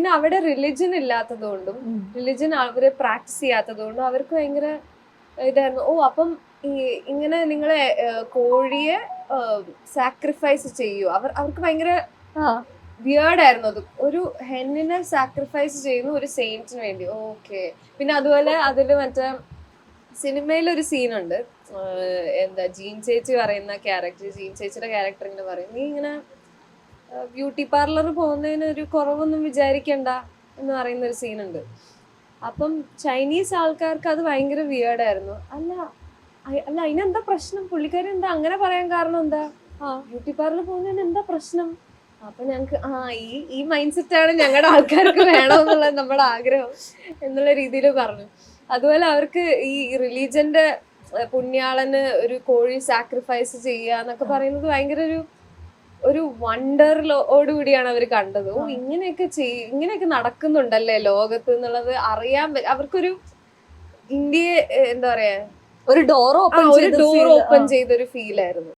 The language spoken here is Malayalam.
പിന്നെ അവിടെ റിലിജൻ ഇല്ലാത്തതുകൊണ്ടും റിലിജൻ അവര് പ്രാക്ടീസ് ചെയ്യാത്തതുകൊണ്ടും അവർക്ക് ഭയങ്കര ഇതായിരുന്നു. ഓ അപ്പം ഇങ്ങനെ നിങ്ങളെ കോഴിയെ സാക്രിഫൈസ് ചെയ്യൂ. അവർക്ക് ഭയങ്കര വിയേർഡ് ആയിരുന്നു അത്. ഒരു ഹെന്നിനെ സാക്രിഫൈസ് ചെയ്യുന്നു ഒരു സെയിന്റിന് വേണ്ടി. ഓക്കെ. പിന്നെ അതുപോലെ അതില് മറ്റേ സിനിമയിലൊരു സീനുണ്ട്, എന്താ ജീൻ ചേച്ചി പറയുന്ന ക്യാരക്ടർ, ജീൻ ചേച്ചിയുടെ ക്യാരക്ടർ ഇങ്ങനെ പറയും, നീ ഇങ്ങനെ ബ്യൂട്ടി പാർലർ പോകുന്നതിന് ഒരു കുറവൊന്നും വിചാരിക്കണ്ട എന്ന് പറയുന്ന ഒരു സീനുണ്ട്. അപ്പം ചൈനീസ് ആൾക്കാർക്ക് അത് ഭയങ്കര വിയേർഡായിരുന്നു. അല്ല അതിനെന്താ പ്രശ്നം, പുള്ളിക്കാരി എന്താ അങ്ങനെ പറയാൻ കാരണം എന്താ, ബ്യൂട്ടി പാർലർ പോകുന്നതിന് എന്താ പ്രശ്നം? അപ്പൊ ഞങ്ങക്ക് ഈ മൈൻഡ് സെറ്റാണ് ഞങ്ങളുടെ ആൾക്കാർക്ക് വേണമെന്നുള്ള നമ്മുടെ ആഗ്രഹം എന്നുള്ള രീതിയിൽ പറഞ്ഞു. അതുപോലെ അവർക്ക് ഈ റിലീജന്റെ പുണ്യാളന് ഒരു കോഴി സാക്രിഫൈസ് ചെയ്യുക എന്നൊക്കെ പറയുന്നത് ഭയങ്കര ഒരു വണ്ടറിലോടുകൂടിയാണ് അവർ കണ്ടത്. ഓ ഇങ്ങനെയൊക്കെ നടക്കുന്നുണ്ടല്ലേ ലോകത്ത് എന്നുള്ളത് അറിയാൻ അവർക്കൊരു ഇന്ത്യയെ എന്താ പറയാ, ഒരു ഡോർ ഓപ്പൺ ഓപ്പൺ ചെയ്തൊരു ഫീൽ ആയിരുന്നു.